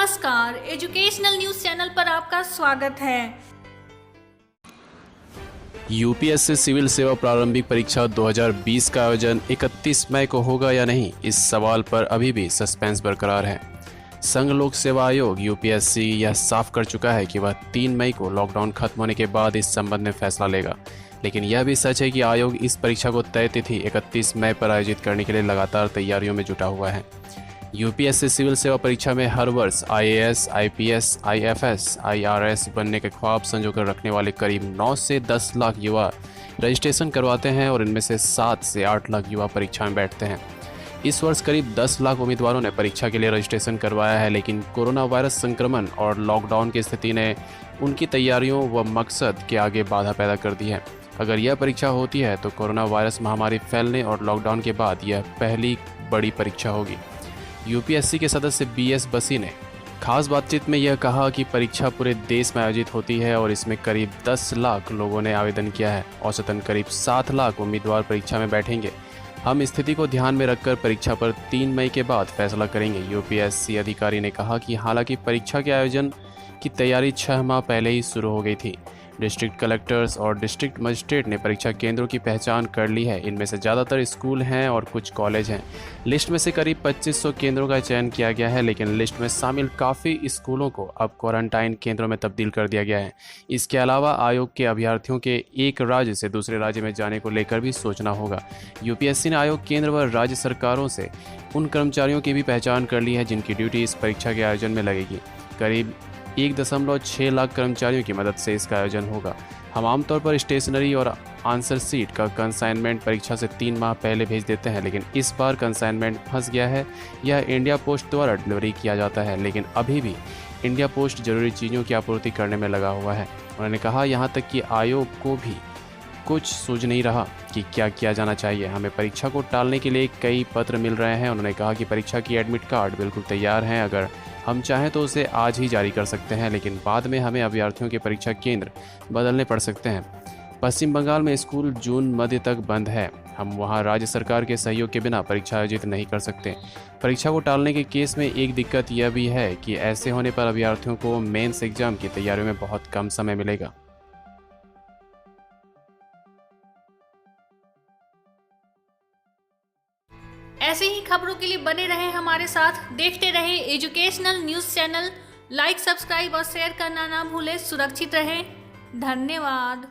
नमस्कार, educational news channel पर आपका स्वागत है। यूपीएससी सिविल सेवा प्रारंभिक परीक्षा 2020 का आयोजन 31 मई को होगा या नहीं, इस सवाल पर अभी भी सस्पेंस बरकरार है। संघ लोक सेवा आयोग यूपीएससी यह साफ कर चुका है कि वह 3 मई को लॉकडाउन खत्म होने के बाद इस संबंध में फैसला लेगा, लेकिन यह भी सच है कि आयोग इस परीक्षा को तय तिथि 31 मई पर आयोजित करने के लिए लगातार तैयारियों में जुटा हुआ है। यूपीएससी सिविल सेवा परीक्षा में हर वर्ष आईएएस, आईपीएस, आईएफएस, आईआरएस बनने के ख्वाब संजोकर रखने वाले करीब 9 से 10 लाख युवा रजिस्ट्रेशन करवाते हैं और इनमें से 7 से 8 लाख युवा परीक्षा में बैठते हैं। इस वर्ष करीब 10 लाख उम्मीदवारों ने परीक्षा के लिए रजिस्ट्रेशन करवाया है, लेकिन कोरोना वायरस संक्रमण और लॉकडाउन की स्थिति ने उनकी तैयारियों व मकसद के आगे बाधा पैदा कर दी है। अगर यह परीक्षा होती है तो कोरोना वायरस महामारी फैलने और लॉकडाउन के बाद यह पहली बड़ी परीक्षा होगी। यूपीएससी के सदस्य बीएस बसी ने खास बातचीत में यह कहा कि परीक्षा पूरे देश में आयोजित होती है और इसमें करीब 10 लाख लोगों ने आवेदन किया है। औसतन करीब 7 लाख उम्मीदवार परीक्षा में बैठेंगे। हम स्थिति को ध्यान में रखकर परीक्षा पर 3 मई के बाद फैसला करेंगे। यूपीएससी अधिकारी ने कहा कि हालांकि परीक्षा के आयोजन की तैयारी 6 माह पहले ही शुरू हो गई थी। डिस्ट्रिक्ट कलेक्टर्स और डिस्ट्रिक्ट मजिस्ट्रेट ने परीक्षा केंद्रों की पहचान कर ली है। इनमें से ज़्यादातर स्कूल हैं और कुछ कॉलेज हैं। लिस्ट में से करीब 2500 केंद्रों का चयन किया गया है, लेकिन लिस्ट में शामिल काफ़ी स्कूलों को अब क्वारंटाइन केंद्रों में तब्दील कर दिया गया है। इसके अलावा आयोग के अभ्यर्थियों के एक राज्य से दूसरे राज्य में जाने को लेकर भी सोचना होगा। यूपीएससी ने आयोग, केंद्र व राज्य सरकारों से उन कर्मचारियों की भी पहचान कर ली है जिनकी ड्यूटी इस परीक्षा के आयोजन में लगेगी। करीब 1.6 लाख कर्मचारियों की मदद से इसका आयोजन होगा। हम आमतौर पर स्टेशनरी और आंसर सीट का कंसाइनमेंट परीक्षा से 3 माह पहले भेज देते हैं, लेकिन इस बार कंसाइनमेंट फंस गया है। यह इंडिया पोस्ट द्वारा डिलीवरी किया जाता है, लेकिन अभी भी इंडिया पोस्ट जरूरी चीज़ों की आपूर्ति करने में लगा हुआ है। उन्होंने कहा, यहाँ तक कि आयोग को भी कुछ सूझ नहीं रहा कि क्या किया जाना चाहिए। हमें परीक्षा को टालने के लिए कई पत्र मिल रहे हैं। उन्होंने कहा कि परीक्षा की एडमिट कार्ड बिल्कुल तैयार हैं, अगर हम चाहें तो उसे आज ही जारी कर सकते हैं, लेकिन बाद में हमें अभ्यर्थियों के परीक्षा केंद्र बदलने पड़ सकते हैं। पश्चिम बंगाल में स्कूल जून मध्य तक बंद है। हम वहां राज्य सरकार के सहयोग के बिना परीक्षा आयोजित नहीं कर सकते। परीक्षा को टालने के केस में एक दिक्कत यह भी है कि ऐसे होने पर अभ्यर्थियों को मेंस एग्जाम की तैयारियों में बहुत कम समय मिलेगा। ऐसे ही खबरों के लिए बने रहें हमारे साथ, देखते रहें educational news channel. Like, subscribe और शेयर करना ना भूलें। सुरक्षित रहें। धन्यवाद।